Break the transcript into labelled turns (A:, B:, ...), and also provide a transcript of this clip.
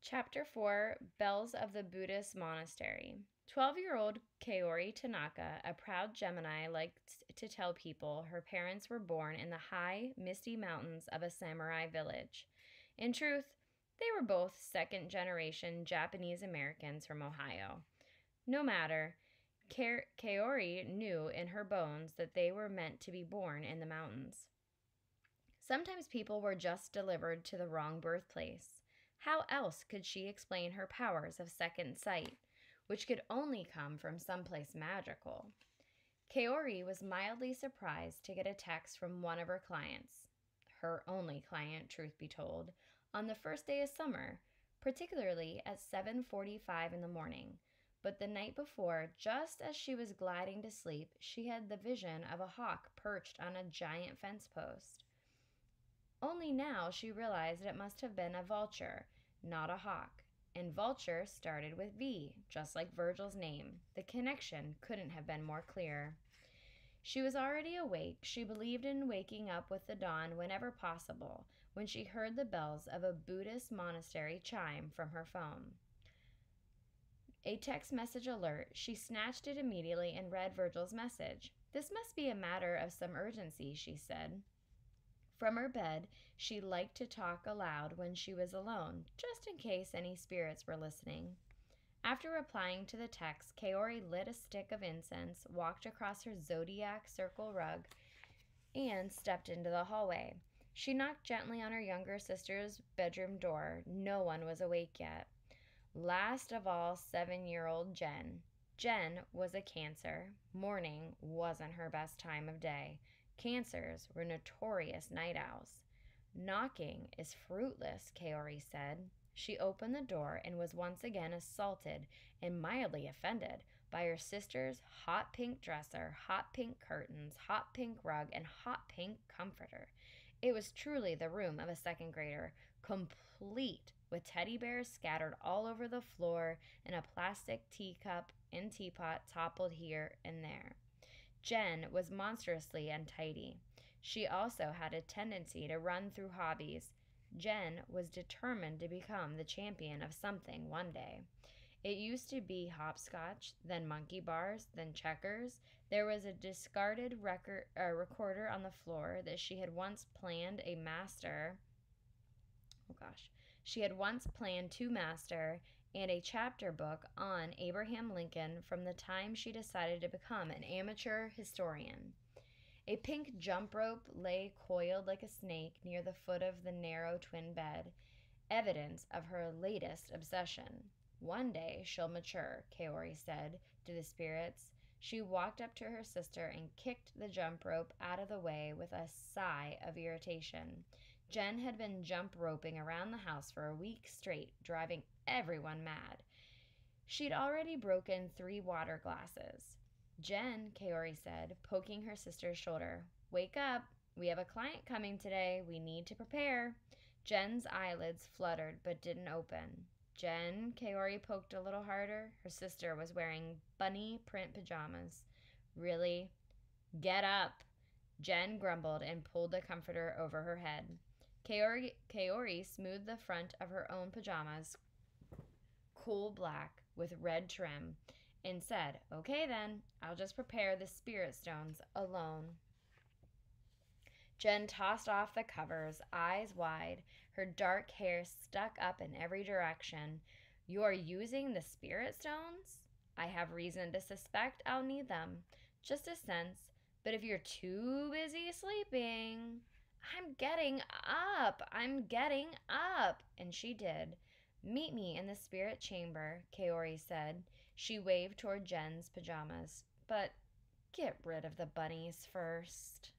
A: Chapter 4 Bells of the Buddhist Monastery. 12-year-old Kaori Tanaka, a proud Gemini, liked to tell people her parents were born in the high, misty mountains of a samurai village. In truth, they were both second-generation Japanese Americans from Ohio. No matter, Kaori knew in her bones that they were meant to be born in the mountains. Sometimes people were just delivered to the wrong birthplace. How else could she explain her powers of second sight, which could only come from someplace magical? Kaori was mildly surprised to get a text from one of her clients, her only client, truth be told, on the first day of summer, particularly at 7:45 in the morning. But the night before, just as she was gliding to sleep, she had the vision of a hawk perched on a giant fence post. Only now she realized it must have been a vulture, not a hawk. And vulture started with V, just like Virgil's name. The connection couldn't have been more clear. She was already awake. She believed in waking up with the dawn whenever possible, when she heard the bells of a Buddhist monastery chime from her phone. A text message alert. She snatched it immediately and read Virgil's message. "This must be a matter of some urgency," she said. From her bed, she liked to talk aloud when she was alone, just in case any spirits were listening. After replying to the text, Kaori lit a stick of incense, walked across her zodiac circle rug, and stepped into the hallway. She knocked gently on her younger sister's bedroom door. No one was awake yet. Last of all, 7-year-old Jen. Jen was a Cancer. Morning wasn't her best time of day. Cancers were notorious night owls. "Knocking is fruitless," Kaori said. She opened the door and was once again assaulted and mildly offended by her sister's hot pink dresser, hot pink curtains, hot pink rug, and hot pink comforter. It was truly the room of a second grader, complete with teddy bears scattered all over the floor and a plastic teacup and teapot toppled here and there. Jen was monstrously untidy. She also had a tendency to run through hobbies. Jen was determined to become the champion of something one day. It used to be hopscotch, then monkey bars, then checkers. There was a discarded recorder on the floor that she had once planned to master, and a chapter book on Abraham Lincoln from the time she decided to become an amateur historian. A pink jump rope lay coiled like a snake near the foot of the narrow twin bed, evidence of her latest obsession. One day she'll mature, Kaori said to the spirits. She walked up to her sister and kicked the jump rope out of the way with a sigh of irritation. Jen had been jump roping around the house for a week straight, driving everyone mad. She'd already broken 3 water glasses. "Jen," Kaori said, poking her sister's shoulder, "wake up. We have a client coming today. We need to prepare." Jen's eyelids fluttered but didn't open. "Jen," Kaori poked a little harder. Her sister was wearing bunny print pajamas. "Really?" "Get up." Jen grumbled and pulled the comforter over her head. Kaori smoothed the front of her own pajamas, coal black with red trim, and said, "Okay then, I'll just prepare the spirit stones alone." Jen tossed off the covers, eyes wide, her dark hair stuck up in every direction. "You're using the spirit stones? I have reason to suspect I'll need them. Just a sense, but if you're too busy sleeping—" I'm getting up, and she did. "Meet me in the spirit chamber," Kaori said. She waved toward Jen's pajamas. "But get rid of the bunnies first."